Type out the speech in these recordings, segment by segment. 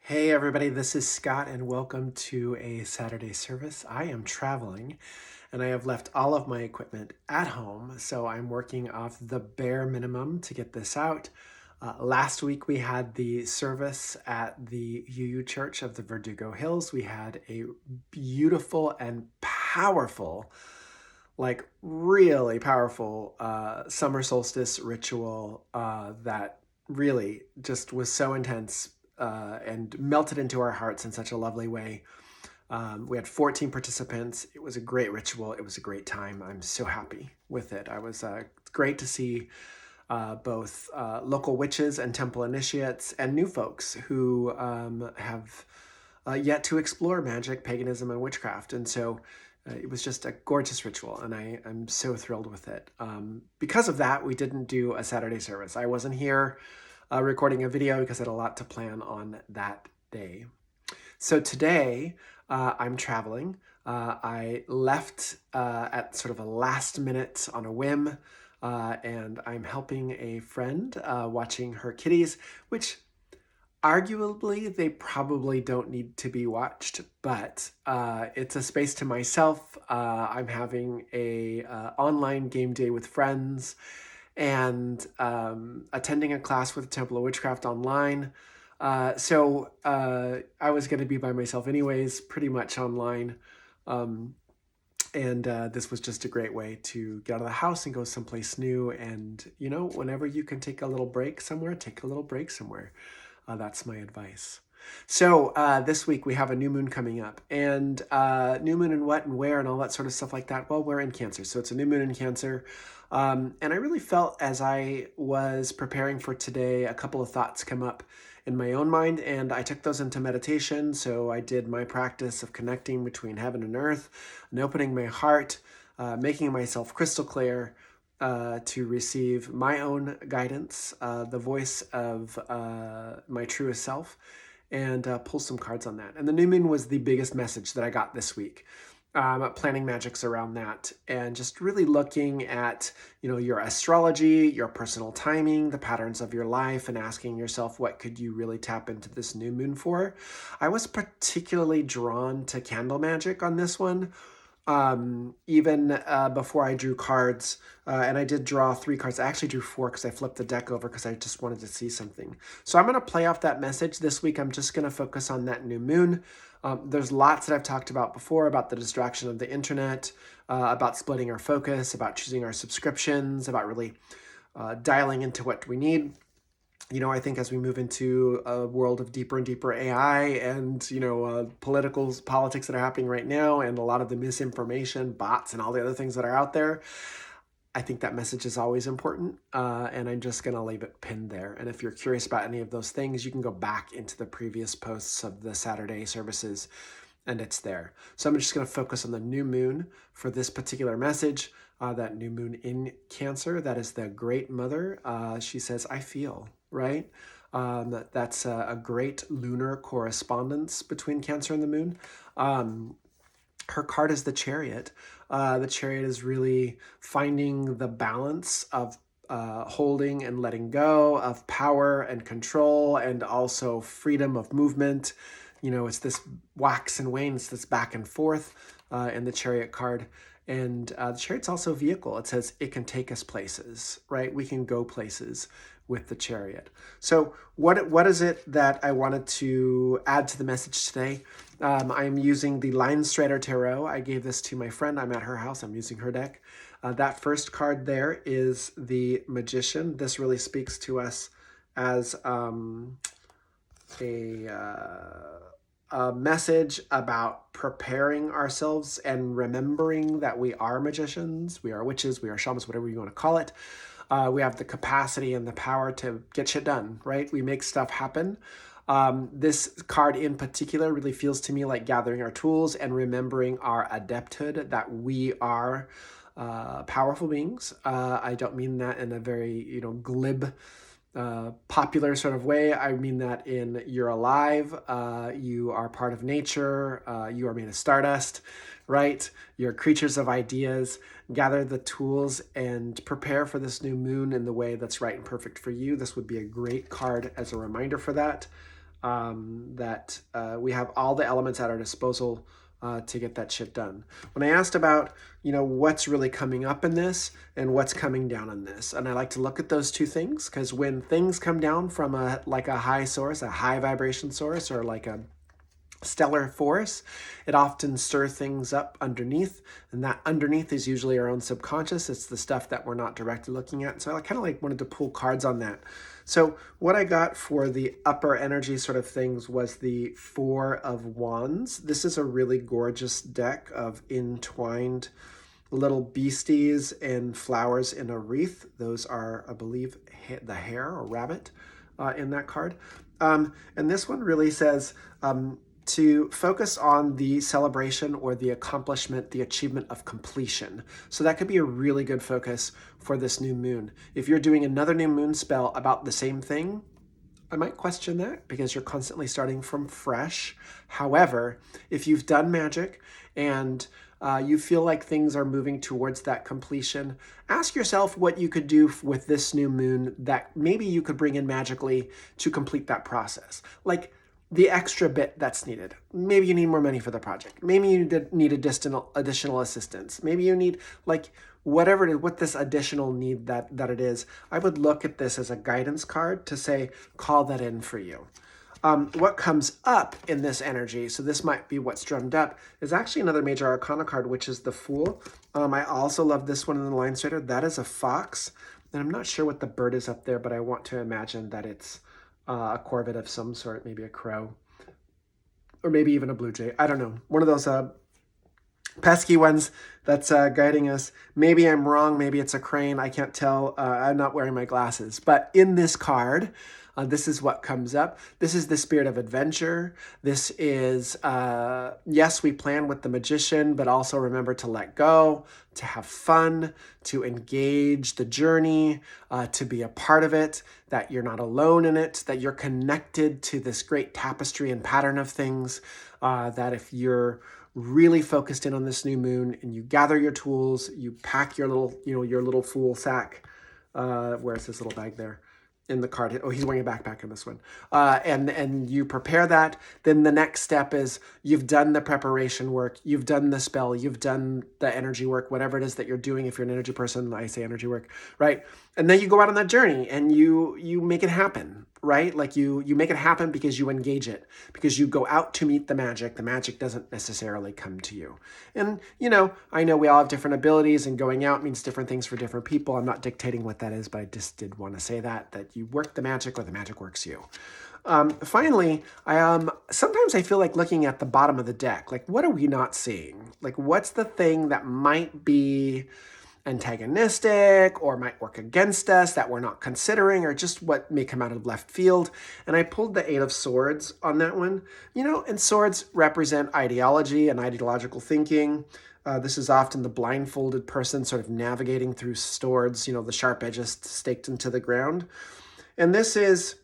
Hey everybody, this is Scott and welcome to a Saturday service. I am traveling and I have left all of my equipment at home, so I'm working off the bare minimum to get this out. Last week we had the service at the UU Church of the Verdugo Hills. We had a beautiful and powerful, like really powerful summer solstice ritual that really just was so intense and melted into our hearts in such a lovely way. We had 14 participants. It was a great ritual. It was a great time. I'm so happy with it. I was great to see both local witches and temple initiates and new folks who have yet to explore magic, paganism, and witchcraft. And so it was just a gorgeous ritual, and I'm so thrilled with it. Because of that, we didn't do a Saturday service. I wasn't here recording a video because I had a lot to plan on that day. So today, I'm traveling. I left at sort of a last minute on a whim, and I'm helping a friend watching her kitties, which arguably they probably don't need to be watched, but it's a space to myself. I'm having a online game day with friends and attending a class with Temple of Witchcraft online. So I was going to be by myself anyways, pretty much online. And this was just a great way to get out of the house and go someplace new. And, you know, whenever you can take a little break somewhere, take a little break somewhere. That's my advice. So this week we have a new moon coming up, and new moon and what and where and all that sort of stuff like that. Well, we're in Cancer, so it's a new moon in Cancer. And I really felt as I was preparing for today, a couple of thoughts come up in my own mind, and I took those into meditation. So I did my practice of connecting between heaven and earth and opening my heart, making myself crystal clear, to receive my own guidance, the voice of my truest self, and pull some cards on that. And the new moon was the biggest message that I got this week. Planning magics around that, and just really looking at, you know, your astrology, your personal timing, the patterns of your life, and asking yourself, what could you really tap into this new moon for? I was particularly drawn to candle magic on this one. Even before I drew cards, and I did draw 3 cards. I actually drew 4 because I flipped the deck over because I just wanted to see something. So I'm going to play off that message this week. I'm just going to focus on that new moon. There's lots that I've talked about before about the distraction of the internet, about splitting our focus, about choosing our subscriptions, about really dialing into what we need. You know, I think as we move into a world of deeper and deeper AI and, you know, politics that are happening right now and a lot of the misinformation, bots, and all the other things that are out there, I think that message is always important, and I'm just going to leave it pinned there. And if you're curious about any of those things, you can go back into the previous posts of the Saturday services, and it's there. So I'm just going to focus on the new moon for this particular message. That new moon in Cancer, that is the Great Mother. She says, I feel, right? That's a great lunar correspondence between Cancer and the moon. Her card is the Chariot. The Chariot is really finding the balance of holding and letting go, of power and control, and also freedom of movement. You know, it's this wax and wane, it's this back and forth in the Chariot card. And the Chariot's also a vehicle. It says it can take us places, right? We can go places with the Chariot. So what is it that I wanted to add to the message today? I'm using the Linestrider Tarot. I gave this to my friend. I'm at her house. I'm using her deck. That first card there is the Magician. This really speaks to us as a message about preparing ourselves and remembering that we are magicians, we are witches, we are shamans, whatever you want to call it. We have the capacity and the power to get shit done, right? We make stuff happen. This card in particular really feels to me like gathering our tools and remembering our adepthood, that we are powerful beings. I don't mean that in a very, you know, glib, popular sort of way. I mean that in you're alive, you are part of nature, you are made of stardust, right? You're creatures of ideas. Gather the tools and prepare for this new moon in the way that's right and perfect for you. This would be a great card as a reminder for that. that we have all the elements at our disposal to get that shit done. When I asked about, what's really coming up in this and what's coming down in this, and I like to look at those two things, because when things come down from a high source, a high vibration source, or like a stellar force, it often stirs things up underneath, and that underneath is usually our own subconscious. It's the stuff that we're not directly looking at. So I kind of wanted to pull cards on that. So what I got for the upper energy sort of things was the Four of Wands. This is a really gorgeous deck of entwined little beasties and flowers in a wreath. Those are, I believe, the hare or rabbit in that card. And this one really says to focus on the celebration or the accomplishment, the achievement of completion. So that could be a really good focus for this new moon. If you're doing another new moon spell about the same thing, I might question that, because you're constantly starting from fresh. However, if you've done magic and you feel like things are moving towards that completion, ask yourself what you could do with this new moon that maybe you could bring in magically to complete that process. Like the extra bit that's needed. Maybe you need more money for the project. Maybe you need additional assistance. Maybe you need whatever it is, what this additional need that it is. I would look at this as a guidance card to say, call that in for you. What comes up in this energy, so this might be what's drummed up, is actually another major arcana card, which is the Fool. I also love this one in the Linestrider. That is a fox. And I'm not sure what the bird is up there, but I want to imagine that it's a corvid of some sort, maybe a crow, or maybe even a blue jay. I don't know. One of those pesky ones that's guiding us. Maybe I'm wrong. Maybe it's a crane. I can't tell. I'm not wearing my glasses. But in this card, this is what comes up. This is the spirit of adventure. This is, yes, we plan with the magician, but also remember to let go, to have fun, to engage the journey, to be a part of it, that you're not alone in it, that you're connected to this great tapestry and pattern of things, that if you're really focused in on this new moon and you gather your tools, you pack your little, your little Fool sack, where's his little bag there? In the card. Oh, he's wearing a backpack in this one. And you prepare that. Then the next step is you've done the preparation work. You've done the spell. You've done the energy work, whatever it is that you're doing. If you're an energy person, I say energy work, right? And then you go out on that journey and you make it happen, right? Like you make it happen because you engage it, because you go out to meet the magic. The magic doesn't necessarily come to you. And, I know we all have different abilities, and going out means different things for different people. I'm not dictating what that is, but I just did want to say that you work the magic or the magic works you. Finally, sometimes I feel like looking at the bottom of the deck, like what are we not seeing? Like what's the thing that might be antagonistic or might work against us that we're not considering, or just what may come out of left field? And I pulled the Eight of Swords on that one. And swords represent ideology and ideological thinking. This is often the blindfolded person sort of navigating through swords, the sharp edges staked into the ground. And this is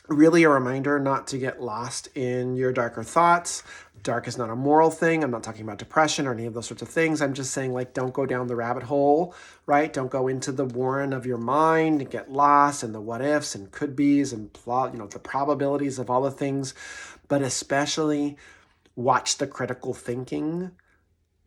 really a reminder not to get lost in your darker thoughts. Dark is not a moral thing. I'm not talking about depression or any of those sorts of things. I'm just saying, don't go down the rabbit hole, right? Don't go into the warren of your mind and get lost in the what ifs and could be's and the probabilities of all the things, but especially watch the critical thinking,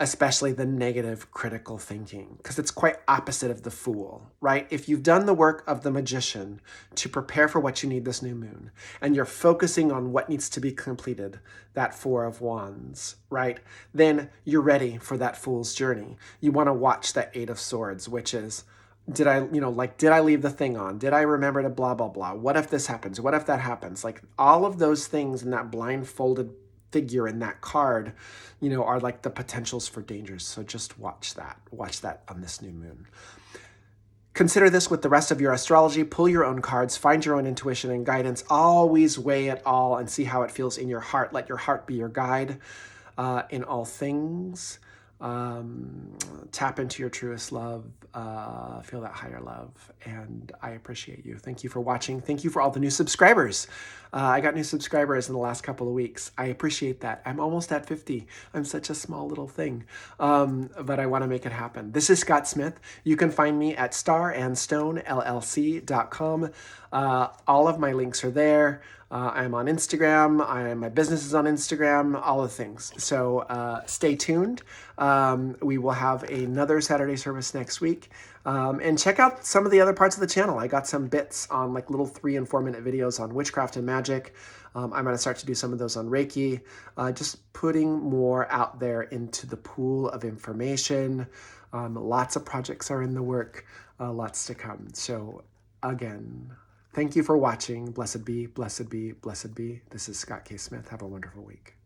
especially the negative critical thinking, because it's quite opposite of the Fool, right? If you've done the work of the magician to prepare for what you need this new moon, and you're focusing on what needs to be completed, that Four of Wands, right? Then you're ready for that Fool's journey. You want to watch that Eight of Swords, which is, did I leave the thing on? Did I remember to blah, blah, blah? What if this happens? What if that happens? Like all of those things in that blindfolded figure in that card, are like the potentials for dangers. So just watch that on this new moon. Consider this with the rest of your astrology. Pull your own cards, find your own intuition and guidance. Always weigh it all and see how it feels in your heart. Let your heart be your guide in all things. Tap into your truest love, feel that higher love, and I appreciate you. Thank you for watching. Thank you for all the new subscribers. I got new subscribers in the last couple of weeks. I appreciate that. I'm almost at 50. I'm such a small little thing, but I want to make it happen. This is Scott Smith. You can find me at starandstonellc.com. All of my links are there. I'm on Instagram. My business is on Instagram, all the things. So stay tuned. We will have another Saturday service next week. And check out some of the other parts of the channel. I got some bits on like little 3 and 4 minute videos on witchcraft and magic. I'm going to start to do some of those on Reiki. Just putting more out there into the pool of information. Lots of projects are in the work. Lots to come. So again, thank you for watching. Blessed be, blessed be, blessed be. This is Scott K. Smith. Have a wonderful week.